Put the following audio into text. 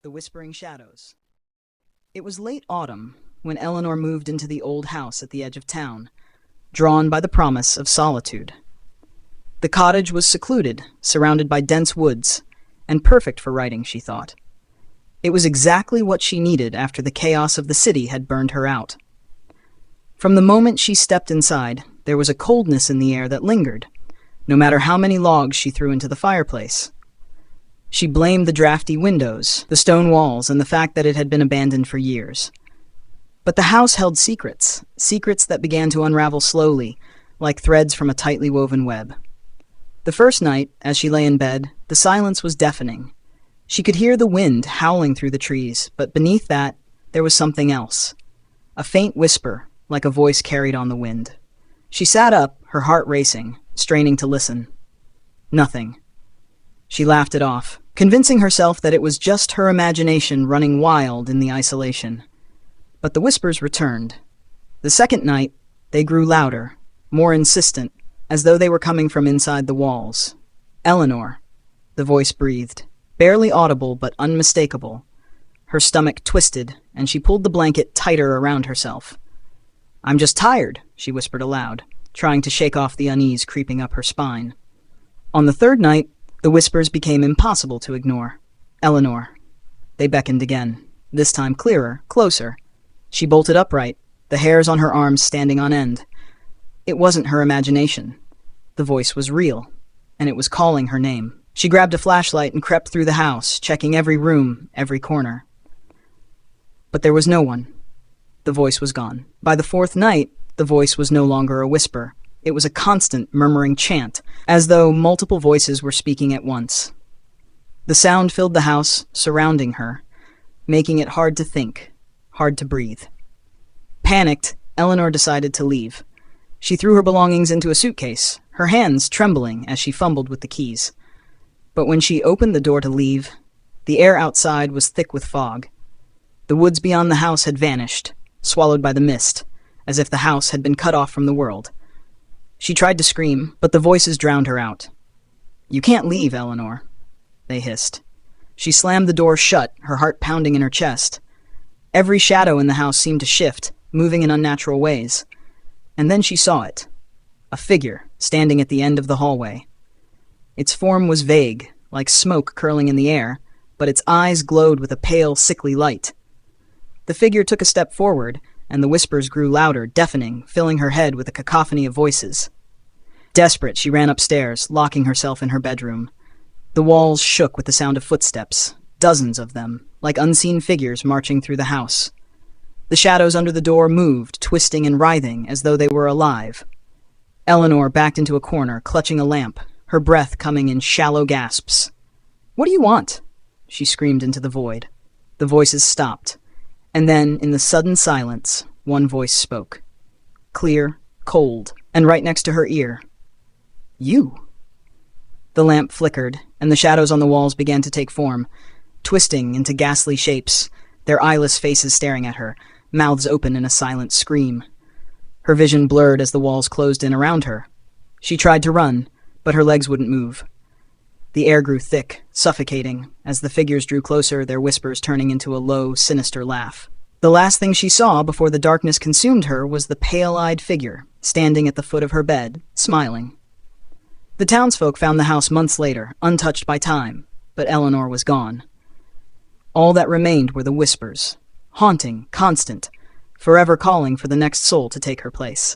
The Whispering Shadows. It was late autumn when Eleanor moved into the old house at the edge of town, drawn by the promise of solitude. The cottage was secluded, surrounded by dense woods, and perfect for writing, she thought. It was exactly what she needed after the chaos of the city had burned her out. From the moment she stepped inside, there was a coldness in the air that lingered, no matter how many logs she threw into the fireplace. She blamed the drafty windows, the stone walls, and the fact that it had been abandoned for years. But the house held secrets, secrets that began to unravel slowly, like threads from a tightly woven web. The first night, as she lay in bed, the silence was deafening. She could hear the wind howling through the trees, but beneath that, there was something else. A faint whisper, like a voice carried on the wind. She sat up, her heart racing, straining to listen. Nothing. She laughed it off, convincing herself that it was just her imagination running wild in the isolation. But the whispers returned. The second night, they grew louder, more insistent, as though they were coming from inside the walls. "Eleanor," the voice breathed, barely audible but unmistakable. Her stomach twisted, and she pulled the blanket tighter around herself. "I'm just tired," she whispered aloud, trying to shake off the unease creeping up her spine. On the third night, the whispers became impossible to ignore. "Eleanor." They beckoned again, this time clearer, closer. She bolted upright, the hairs on her arms standing on end. It wasn't her imagination. The voice was real, and it was calling her name. She grabbed a flashlight and crept through the house, checking every room, every corner. But there was no one. The voice was gone. By the fourth night, the voice was no longer a whisper. It was a constant, murmuring chant, as though multiple voices were speaking at once. The sound filled the house, surrounding her, making it hard to think, hard to breathe. Panicked, Eleanor decided to leave. She threw her belongings into a suitcase, her hands trembling as she fumbled with the keys. But when she opened the door to leave, the air outside was thick with fog. The woods beyond the house had vanished, swallowed by the mist, as if the house had been cut off from the world. She tried to scream, but the voices drowned her out. "You can't leave, Eleanor," they hissed. She slammed the door shut, her heart pounding in her chest. Every shadow in the house seemed to shift, moving in unnatural ways. And then she saw it. A figure, standing at the end of the hallway. Its form was vague, like smoke curling in the air, but its eyes glowed with a pale, sickly light. The figure took a step forward, and the whispers grew louder, deafening, filling her head with a cacophony of voices. Desperate, she ran upstairs, locking herself in her bedroom. The walls shook with the sound of footsteps, dozens of them, like unseen figures marching through the house. The shadows under the door moved, twisting and writhing, as though they were alive. Eleanor backed into a corner, clutching a lamp, her breath coming in shallow gasps. "What do you want?" she screamed into the void. The voices stopped. And then, in the sudden silence, one voice spoke. Clear, cold, and right next to her ear. "You." The lamp flickered, and the shadows on the walls began to take form, twisting into ghastly shapes, their eyeless faces staring at her, mouths open in a silent scream. Her vision blurred as the walls closed in around her. She tried to run, but her legs wouldn't move. The air grew thick, suffocating, as the figures drew closer, their whispers turning into a low, sinister laugh. The last thing she saw before the darkness consumed her was the pale-eyed figure, standing at the foot of her bed, smiling. The townsfolk found the house months later, untouched by time, but Eleanor was gone. All that remained were the whispers, haunting, constant, forever calling for the next soul to take her place.